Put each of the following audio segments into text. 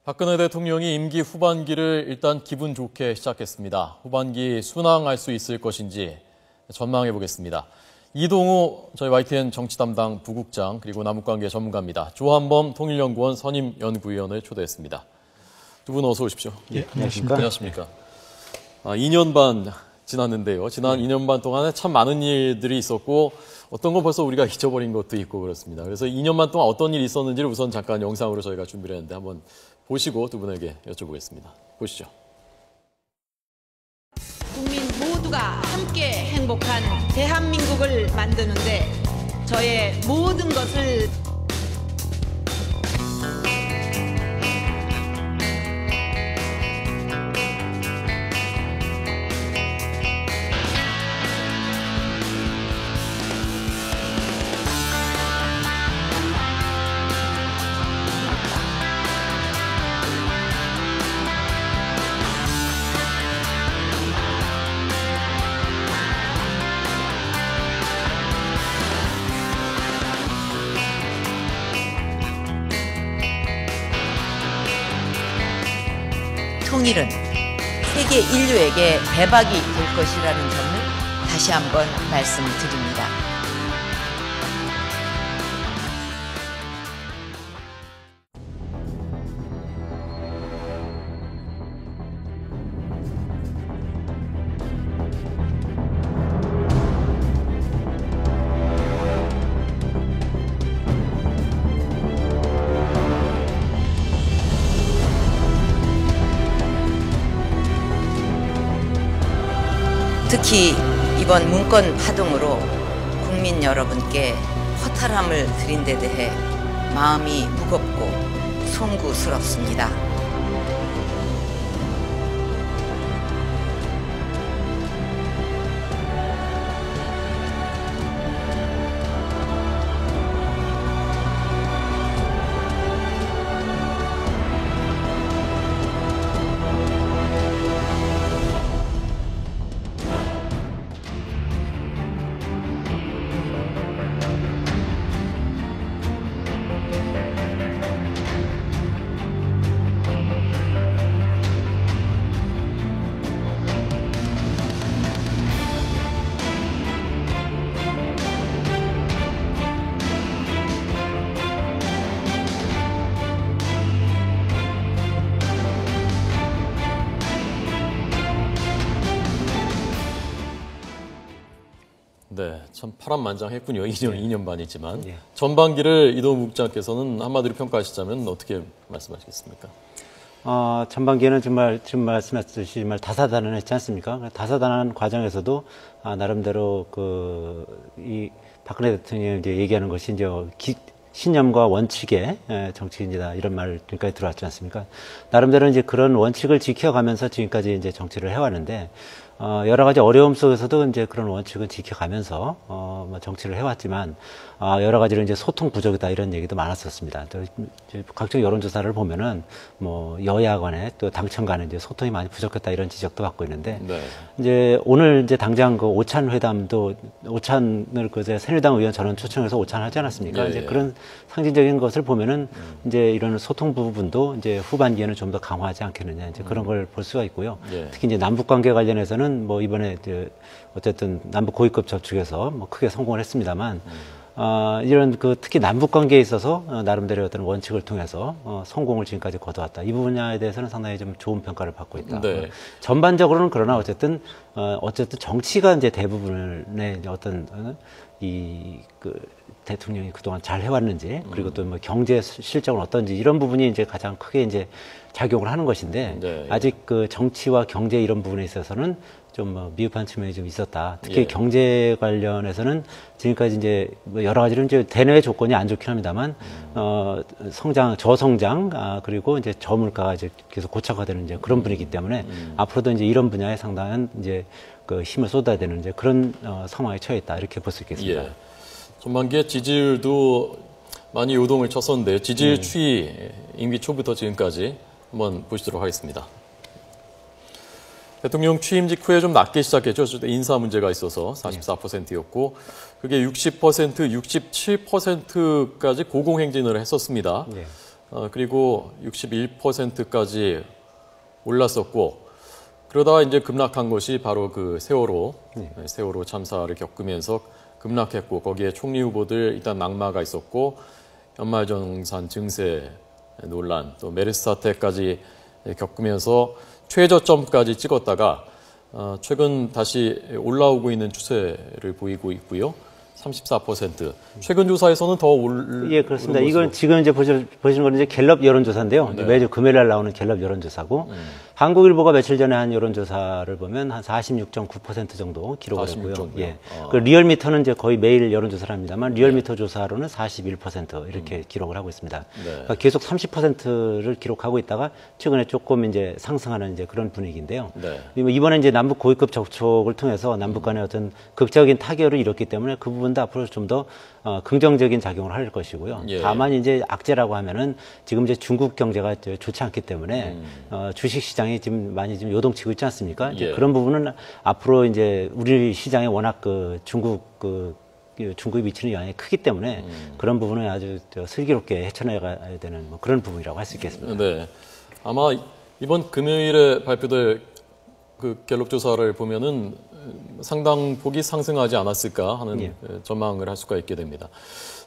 박근혜 대통령이 임기 후반기를 일단 기분 좋게 시작했습니다. 후반기 순항할 수 있을 것인지 전망해 보겠습니다. 이동우 저희 YTN 정치 담당 부국장 그리고 남북관계 전문가입니다. 조한범 통일연구원 선임 연구위원을 초대했습니다. 두 분 어서 오십시오. 예, 안녕하십니까. 안녕하십니까. 2년 반 지났는데요. 지난 2년 반 동안에 참 많은 일들이 있었고 어떤 건 벌써 우리가 잊어버린 것도 있고 그렇습니다. 그래서 2년 반 동안 어떤 일이 있었는지를 우선 잠깐 영상으로 저희가 준비를 했는데 한번 보시고 두 분에게 여쭤보겠습니다. 보시죠. 국민 모두가 함께 행복한 대한민국을 만드는데 저의 모든 것을 통일은 세계 인류에게 대박이 될 것이라는 점을 다시 한번 말씀드립니다. 특히 이번 문건 파동으로 국민 여러분께 허탈함을 드린 데 대해 마음이 무겁고 송구스럽습니다. 네, 참 파란만장했군요. 2년 반이지만. 예. 전반기를 이동우 국장께서는 한마디로 평가하시자면 어떻게 말씀하시겠습니까? 전반기에는 정말 지금 말씀하셨듯이 정말 다사다난했지 않습니까? 다사다난 과정에서도 나름대로 이 박근혜 대통령이 이제 얘기하는 것이 이제 신념과 원칙의 정치인이다 이런 말 지금까지 들어왔지 않습니까? 나름대로 이제 그런 원칙을 지켜가면서 지금까지 이제 정치를 해왔는데 여러 가지 어려움 속에서도 이제 그런 원칙을 지켜가면서 정치를 해왔지만 여러 가지로 이제 소통 부족이다 이런 얘기도 많았었습니다. 또 각종 여론조사를 보면은 여야 간에 또 당청 간에 이제 소통이 많이 부족했다 이런 지적도 받고 있는데 네. 이제 오늘 이제 당장 그 오찬 회담도 오찬을 새누리당 의원 전원 초청해서 오찬하지 않았습니까? 예, 이제 그런 상징적인 것을 보면은 이제 이런 소통 부분도 이제 후반기에는 좀 더 강화하지 않겠느냐 이제 그런 걸 볼 수가 있고요. 예. 특히 이제 남북 관계 관련해서는 이번에 이제 어쨌든 남북 고위급 접촉에서 크게 성공을 했습니다만 이런 특히 남북 관계에 있어서 나름대로 어떤 원칙을 통해서 성공을 지금까지 거둬왔다. 이 분야에 대해서는 상당히 좀 좋은 평가를 받고 있다. 네. 전반적으로는 그러나 어쨌든 정치가 이제 대부분의 어떤 대통령이 그동안 잘 해왔는지 그리고 또 경제 실적은 어떤지 이런 부분이 이제 가장 크게 이제 작용을 하는 것인데 네. 아직 정치와 경제 이런 부분에 있어서는 좀 미흡한 측면이 좀 있었다. 특히 예. 경제 관련해서는 지금까지 이제 여러 가지로 이제 대내외 조건이 안 좋긴 합니다만 저성장 그리고 이제 저물가가 이제 계속 고착화되는 이제 그런 분위기 때문에 앞으로도 이제 이런 분야에 상당한 이제 힘을 쏟아야 되는 이제 그런 상황에 처해 있다 이렇게 볼 수 있겠습니다. 예. 전반기에 지지율도 많이 요동을 쳤었는데 지지율 추이 임기 초부터 지금까지 한번 보시도록 하겠습니다. 대통령 취임직 후에 좀 낮게 시작했죠. 인사 문제가 있어서 44%였고 그게 60%, 67%까지 고공행진을 했었습니다. 그리고 61%까지 올랐었고 그러다가 이제 급락한 것이 바로 그 세월호 참사를 겪으면서 급락했고 거기에 총리 후보들 일단 낙마가 있었고 연말정산 증세 논란 또 메르스 사태까지 겪으면서 최저점까지 찍었다가 최근 다시 올라오고 있는 추세를 보이고 있고요. 34%. 최근 조사에서는 더 예, 그렇습니다. 이건 지금 이제 보시는 건 이제 갤럽 여론조사인데요. 네. 매주 금요일 날 나오는 갤럽 여론조사고, 한국일보가 며칠 전에 한 여론조사를 보면 한 46.9% 정도 기록을 했고요. 예. 그 리얼미터는 이제 거의 매일 여론조사를 합니다만, 리얼미터 조사로는 41% 이렇게 기록을 하고 있습니다. 네. 그러니까 계속 30%를 기록하고 있다가 최근에 조금 이제 상승하는 이제 그런 분위기인데요. 네. 이번에 이제 남북 고위급 접촉을 통해서 남북 간의 어떤 극적인 타결을 이뤘기 때문에 그 부분도 앞으로 좀 더 긍정적인 작용을 할 것이고요. 예. 다만 이제 악재라고 하면은 지금 이제 중국 경제가 좋지 않기 때문에 주식 시장이 지금 많이 지금 요동치고 있지 않습니까? 예. 그런 부분은 앞으로 이제 우리 시장에 워낙 그 중국이 미치는 영향이 크기 때문에 그런 부분은 아주 슬기롭게 헤쳐나가야 되는 뭐 그런 부분이라고 할 수 있겠습니다. 네. 아마 이번 금요일에 발표될 그 갤럽 조사를 보면은 상당 폭이 상승하지 않았을까 하는 예. 전망을 할 수가 있게 됩니다.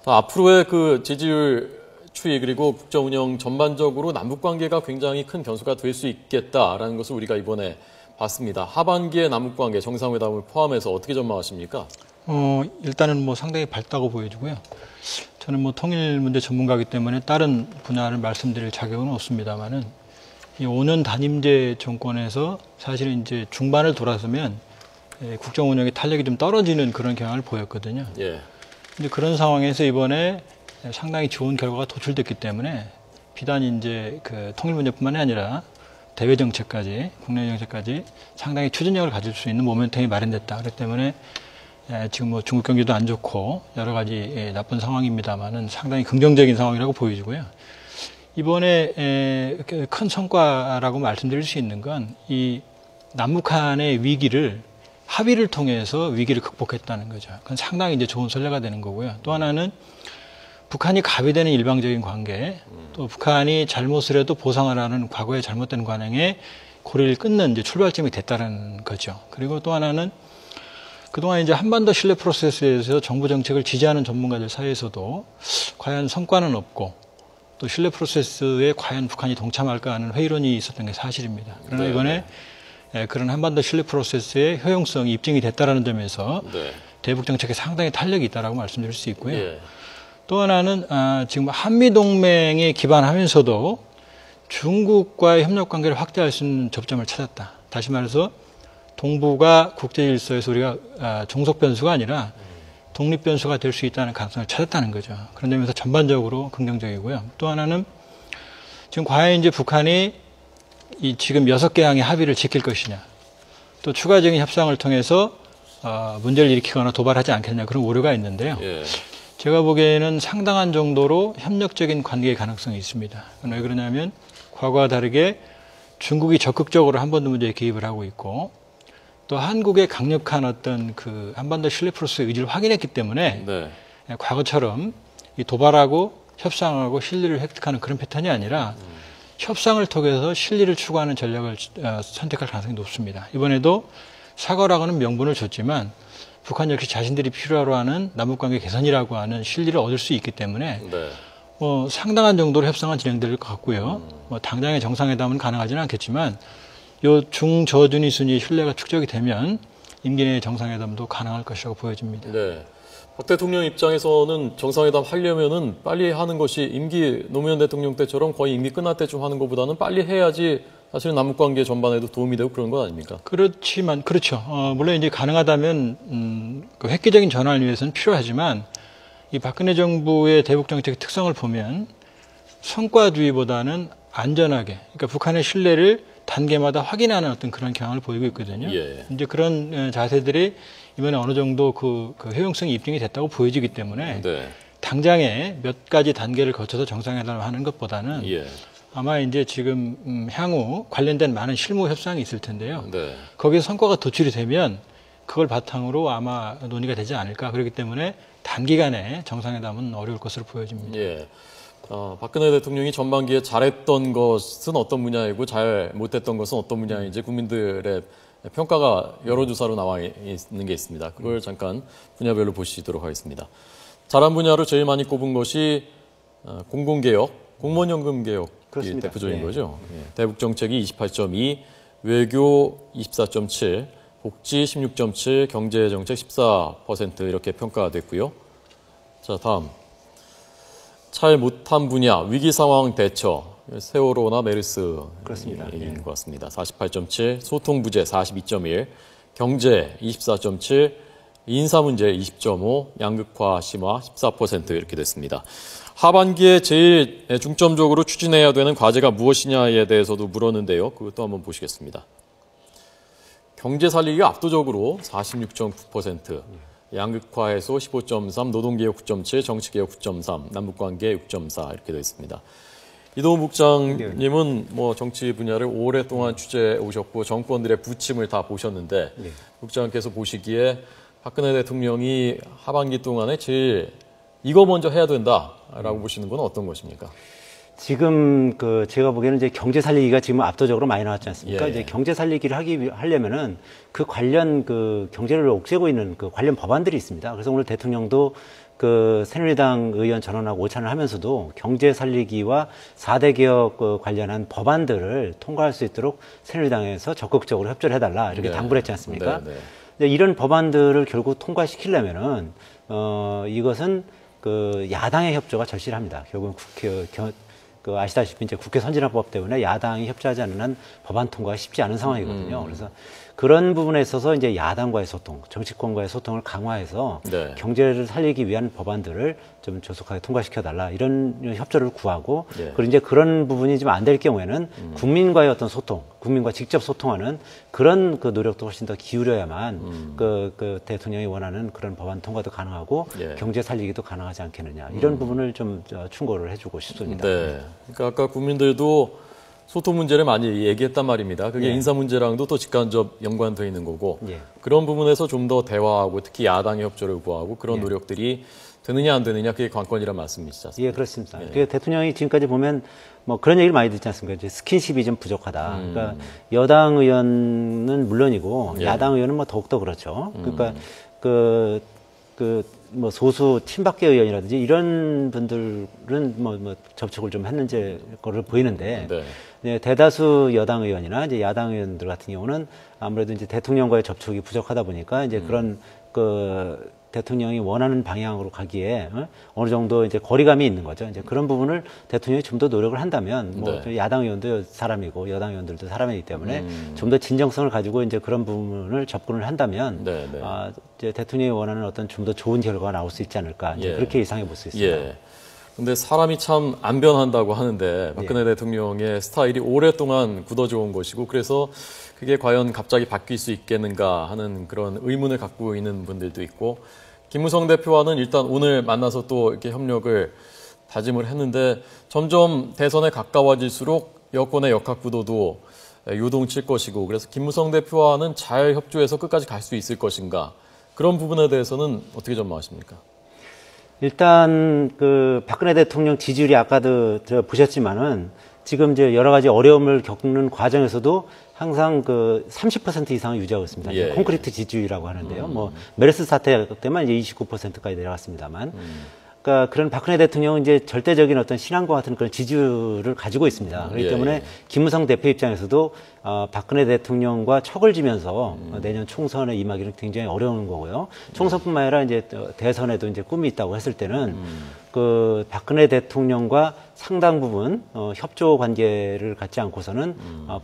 앞으로의 그 지지율 추이 그리고 국정 운영 전반적으로 남북 관계가 굉장히 큰 변수가 될 수 있겠다라는 것을 우리가 이번에 봤습니다. 하반기의 남북 관계 정상회담을 포함해서 어떻게 전망하십니까? 일단은 뭐 상당히 밝다고 보여지고요. 저는 뭐 통일 문제 전문가이기 때문에 다른 분야를 말씀드릴 자격은 없습니다만은 이 5년 단임제 정권에서 사실은 이제 중반을 돌아서면 국정 운영의 탄력이 좀 떨어지는 그런 경향을 보였거든요. 예. 근데 그런 상황에서 이번에 상당히 좋은 결과가 도출됐기 때문에 비단 이제 그 통일 문제뿐만이 아니라 대외 정책까지, 국내 정책까지 상당히 추진력을 가질 수 있는 모멘텀이 마련됐다. 그렇기 때문에 지금 뭐 중국 경기도 안 좋고 여러 가지 나쁜 상황입니다만은 상당히 긍정적인 상황이라고 보여지고요. 이번에 큰 성과라고 말씀드릴 수 있는 건 이 남북한의 위기를 합의를 통해서 위기를 극복했다는 거죠. 그건 상당히 이제 좋은 선례가 되는 거고요. 또 하나는 북한이 갑의되는 일방적인 관계, 또 북한이 잘못을 해도 보상을 하는 과거의 잘못된 관행에 고리를 끊는 이제 출발점이 됐다는 거죠. 그리고 또 하나는 그동안 이제 한반도 신뢰 프로세스에서 정부 정책을 지지하는 전문가들 사이에서도 과연 성과는 없고 또 신뢰 프로세스에 과연 북한이 동참할까 하는 회의론이 있었던 게 사실입니다. 그러나 이번에 그런 한반도 신뢰 프로세스의 효용성이 입증이 됐다는 점에서 대북 정책에 상당히 탄력이 있다라고 말씀드릴 수 있고요. 예. 또 하나는 지금 한미동맹에 기반하면서도 중국과의 협력 관계를 확대할 수 있는 접점을 찾았다. 다시 말해서 동북아 국제 질서에서 우리가 종속 변수가 아니라 독립 변수가 될 수 있다는 가능성을 찾았다는 거죠. 그런 점에서 전반적으로 긍정적이고요. 또 하나는 지금 과연 이제 북한이 이 지금 6개 항의 합의를 지킬 것이냐, 또 추가적인 협상을 통해서 문제를 일으키거나 도발하지 않겠냐 그런 우려가 있는데요. 예. 제가 보기에는 상당한 정도로 협력적인 관계의 가능성이 있습니다. 왜 그러냐면 과거와 다르게 중국이 적극적으로 한반도 문제에 개입을 하고 있고 또 한국의 강력한 어떤 그 한반도 신뢰 프로세스의 의지를 확인했기 때문에 과거처럼 이 도발하고 협상하고 실리를 획득하는 그런 패턴이 아니라 협상을 통해서 실리를 추구하는 전략을 선택할 가능성이 높습니다. 이번에도 사과라고는 명분을 줬지만 북한 역시 자신들이 필요로 하는 남북관계 개선이라고 하는 실리를 얻을 수 있기 때문에 뭐 상당한 정도로 협상은 진행될 것 같고요. 뭐 당장의 정상회담은 가능하지는 않겠지만 요 중저준위 순위의 신뢰가 축적이 되면 임기 내의 정상회담도 가능할 것이라고 보여집니다. 네. 박 대통령 입장에서는 정상회담 하려면은 빨리 하는 것이 임기 노무현 대통령 때처럼 거의 임기 끝날 때쯤 하는 것보다는 빨리 해야지 사실은 남북관계 전반에도 도움이 되고 그런 건 아닙니까? 그렇지만 그렇죠. 물론 이제 가능하다면 그 획기적인 전환을 위해서는 필요하지만 이 박근혜 정부의 대북 정책의 특성을 보면 성과주의보다는 안전하게, 그러니까 북한의 신뢰를 단계마다 확인하는 어떤 그런 경향을 보이고 있거든요. 예. 이제 그런 자세들이 이번에 어느 정도 그 효용성이 입증이 됐다고 보여지기 때문에 당장에 몇 가지 단계를 거쳐서 정상회담을 하는 것보다는 아마 이제 지금 향후 관련된 많은 실무 협상이 있을 텐데요. 거기서 성과가 도출이 되면 그걸 바탕으로 아마 논의가 되지 않을까. 그렇기 때문에 단기간에 정상회담은 어려울 것으로 보여집니다. 예. 박근혜 대통령이 전반기에 잘했던 것은 어떤 분야이고 잘 못했던 것은 어떤 분야인지 국민들의 평가가 여론조사로 나와 있는 게 있습니다. 그걸 잠깐 분야별로 보시도록 하겠습니다. 잘한 분야로 제일 많이 꼽은 것이 공공개혁, 공무원연금 개혁이 그렇습니다. 대표적인 예. 거죠. 예. 대북정책이 28.2, 외교 24.7, 복지 16.7, 경제정책 14% 이렇게 평가가 됐고요. 자, 다음. 잘 못한 분야, 위기상황 대처, 세월호나 메르스 그렇습니다. 얘기인 것 같습니다. 48.7, 소통 부재 42.1, 경제 24.7, 인사 문제 20.5, 양극화 심화 14% 이렇게 됐습니다. 하반기에 제일 중점적으로 추진해야 되는 과제가 무엇이냐에 대해서도 물었는데요. 그것도 한번 보시겠습니다. 경제 살리기가 압도적으로 46.9%, 양극화 해소 15.3, 노동개혁 9.7, 정치개혁 9.3, 남북관계 6.4 이렇게 되어 있습니다. 이동훈 국장님은 뭐 정치 분야를 오랫동안 취재해 오셨고 정권들의 부침을 다 보셨는데 국장께서 보시기에 박근혜 대통령이 하반기 동안에 제일 이거 먼저 해야 된다라고 보시는 건 어떤 것입니까? 지금 제가 보기에는 이제 경제 살리기가 지금 압도적으로 많이 나왔지 않습니까? 예. 이제 경제 살리기를 하려면은 그 관련 경제를 옥죄고 있는 관련 법안들이 있습니다. 그래서 오늘 대통령도 새누리당 의원 전원하고 오찬을 하면서도 경제 살리기와 4대 개혁 관련한 법안들을 통과할 수 있도록 새누리당에서 적극적으로 협조를 해달라 이렇게 당부를 했지 않습니까? 네, 네. 근데 이런 법안들을 결국 통과시키려면은 이것은 야당의 협조가 절실합니다. 결국은 아시다시피 이제 국회 선진화법 때문에 야당이 협조하지 않는 한 법안 통과가 쉽지 않은 상황이거든요. 그래서 그런 부분에 있어서 이제 야당과의 소통, 정치권과의 소통을 강화해서 네. 경제를 살리기 위한 법안들을 좀 조속하게 통과시켜달라 이런 협조를 구하고 네. 그리고 이제 그런 부분이 좀 안 될 경우에는 국민과의 어떤 소통, 국민과 직접 소통하는 그런 노력도 훨씬 더 기울여야만 대통령이 원하는 그런 법안 통과도 가능하고 예. 경제 살리기도 가능하지 않겠느냐 이런 부분을 좀 충고를 해주고 싶습니다. 네. 그러니까 아까 국민들도 소통 문제를 많이 얘기했단 말입니다. 그게 예. 인사 문제랑도 또 직간접 연관되어 있는 거고 예. 그런 부분에서 좀 더 대화하고 특히 야당의 협조를 구하고 그런 노력들이 되느냐 안 되느냐 그게 관건이란 말씀이시죠. 예, 그렇습니다. 대통령이 지금까지 보면 뭐 그런 얘기를 많이 듣지 않습니까? 이제 스킨십이 좀 부족하다. 그러니까 여당 의원은 물론이고 예. 야당 의원은 뭐 더욱더 그렇죠. 그러니까 뭐 소수 친박계 의원이라든지 이런 분들은 뭐 접촉을 좀 했는지 거를 보이는데 네. 네, 대다수 여당 의원이나 이제 야당 의원들 같은 경우는 아무래도 이제 대통령과의 접촉이 부족하다 보니까 이제 그런 대통령이 원하는 방향으로 가기에 어느 정도 이제 거리감이 있는 거죠. 이제 그런 부분을 대통령이 좀 더 노력을 한다면 뭐 네. 야당 의원도 사람이고 여당 의원들도 사람이기 때문에 좀 더 진정성을 가지고 이제 그런 부분을 접근을 한다면 네, 네. 이제 대통령이 원하는 어떤 좀 더 좋은 결과가 나올 수 있지 않을까 이제 예. 그렇게 예상해 볼 수 있습니다. 예. 근데 사람이 참 안 변한다고 하는데 박근혜 대통령의 스타일이 오랫동안 굳어져 온 것이고 그래서 그게 과연 갑자기 바뀔 수 있겠는가 하는 그런 의문을 갖고 있는 분들도 있고 김무성 대표와는 일단 오늘 만나서 또 이렇게 협력을 다짐을 했는데 점점 대선에 가까워질수록 여권의 역학구도도 요동칠 것이고 그래서 김무성 대표와는 잘 협조해서 끝까지 갈 수 있을 것인가 그런 부분에 대해서는 어떻게 전망하십니까? 일단 박근혜 대통령 지지율이 아까도 보셨지만은 지금 이제 여러 가지 어려움을 겪는 과정에서도 항상 30% 이상을 유지하고 있습니다. 예. 콘크리트 지지율이라고 하는데요. 뭐 메르스 사태 때만 이제 29%까지 내려갔습니다만. 그러니까 그런 박근혜 대통령은 이제 절대적인 어떤 신앙과 같은 그런 지지율을 가지고 있습니다. 그렇기 예, 때문에 예. 김무성 대표 입장에서도 박근혜 대통령과 척을 지면서 내년 총선에 임하기는 굉장히 어려운 거고요. 총선뿐만 아니라 이제 대선에도 이제 꿈이 있다고 했을 때는 박근혜 대통령과 상당 부분 협조 관계를 갖지 않고서는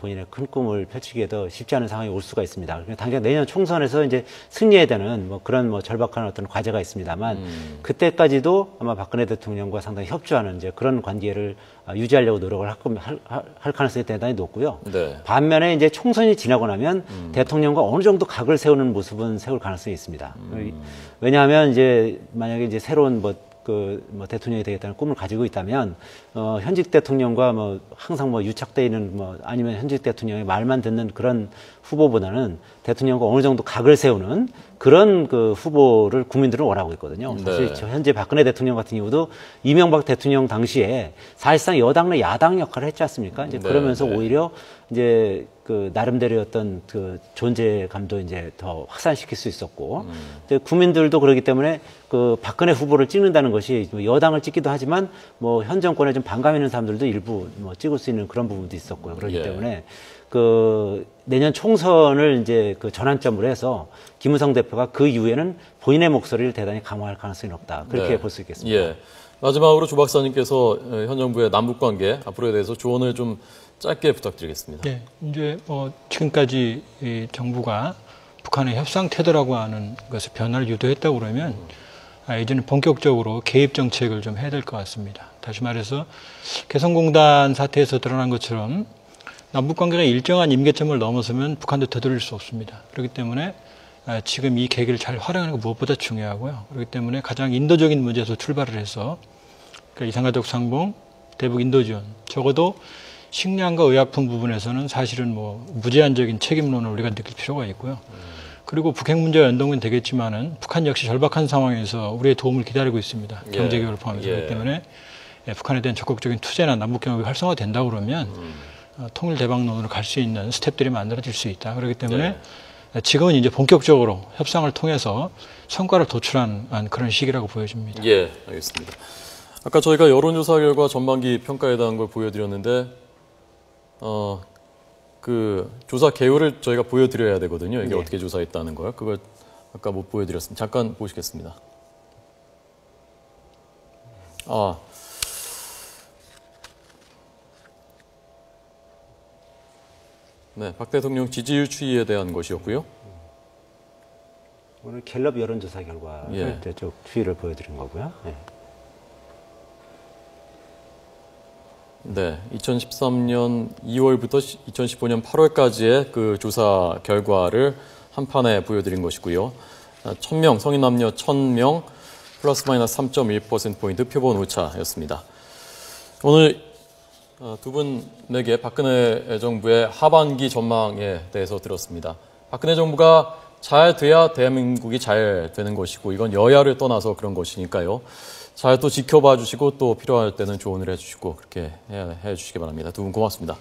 본인의 큰 꿈을 펼치기에도 쉽지 않은 상황이 올 수가 있습니다. 당장 내년 총선에서 이제 승리해야 되는 뭐 그런 뭐 절박한 어떤 과제가 있습니다만 그때까지도 아마 박근혜 대통령과 상당히 협조하는 이제 그런 관계를 유지하려고 노력을 할 가능성이 대단히 높고요. 네. 반면에 이제 총선이 지나고 나면 대통령과 어느 정도 각을 세우는 모습은 세울 가능성이 있습니다. 왜냐하면 이제 만약에 이제 새로운 뭐 대통령이 되겠다는 꿈을 가지고 있다면 현직 대통령과 뭐 항상 뭐 유착돼 있는 뭐 아니면 현직 대통령의 말만 듣는 그런 후보보다는 대통령과 어느 정도 각을 세우는 그런 그 후보를 국민들은 원하고 있거든요. 사실 현재 박근혜 대통령 같은 경우도 이명박 대통령 당시에 사실상 여당 내 야당 역할을 했지 않습니까? 이제 그러면서 오히려 이제 그 나름대로의 어떤 그 존재감도 이제 더 확산시킬 수 있었고, 근데 국민들도 그렇기 때문에 그 박근혜 후보를 찍는다는 것이 여당을 찍기도 하지만 뭐 현 정권에 좀 반감 있는 사람들도 일부 뭐 찍을 수 있는 그런 부분도 있었고요. 그렇기 때문에 그 내년 총선을 이제 그 전환점으로 해서 김무성 대표가 그 이후에는 본인의 목소리를 대단히 강화할 가능성이 높다. 그렇게 볼 수 있겠습니다. 예. 마지막으로 조 박사님께서 현 정부의 남북 관계 앞으로에 대해서 조언을 좀 짧게 부탁드리겠습니다. 네, 이제 지금까지 이 정부가 북한의 협상 태도라고 하는 것에 변화를 유도했다고 그러면 이제는 본격적으로 개입 정책을 좀 해야 될 것 같습니다. 다시 말해서 개성공단 사태에서 드러난 것처럼 남북관계가 일정한 임계점을 넘어서면 북한도 되돌릴 수 없습니다. 그렇기 때문에 지금 이 계기를 잘 활용하는 게 무엇보다 중요하고요. 그렇기 때문에 가장 인도적인 문제에서 출발을 해서 그러니까 이산가족 상봉, 대북 인도 지원, 적어도 식량과 의약품 부분에서는 사실은 뭐 무제한적인 책임론을 우리가 느낄 필요가 있고요. 그리고 북핵 문제와 연동은 되겠지만은 북한 역시 절박한 상황에서 우리의 도움을 기다리고 있습니다. 경제 개혁을 포함해서. 그렇기 때문에 북한에 대한 적극적인 투자나 남북 경협이 활성화된다고 그러면 통일 대박론으로 갈 수 있는 스텝들이 만들어질 수 있다. 그렇기 때문에 지금은 이제 본격적으로 협상을 통해서 성과를 도출한 그런 시기라고 보여집니다. 예, 알겠습니다. 아까 저희가 여론조사 결과 전반기 평가에 대한 걸 보여드렸는데, 그 조사 개요를 저희가 보여드려야 되거든요. 이게 어떻게 조사했다는 걸. 그걸 아까 못 보여드렸습니다. 잠깐 보시겠습니다. 네, 박 대통령 지지율 추이에 대한 것이었고요. 오늘 갤럽 여론조사 결과를 쭉 추이를 보여드린 거고요. 네, 2013년 2월부터 2015년 8월까지의 그 조사 결과를 한 판에 보여드린 것이고요. 1000명, 성인 남녀 1000명, 플러스 마이너스 3.1%포인트 표본 오차였습니다. 오늘 두 분에게 박근혜 정부의 하반기 전망에 대해서 들었습니다. 박근혜 정부가 잘 돼야 대한민국이 잘 되는 것이고, 이건 여야를 떠나서 그런 것이니까요. 잘 또 지켜봐 주시고 또 필요할 때는 조언을 해주시고 그렇게 해 주시기 바랍니다. 두 분 고맙습니다.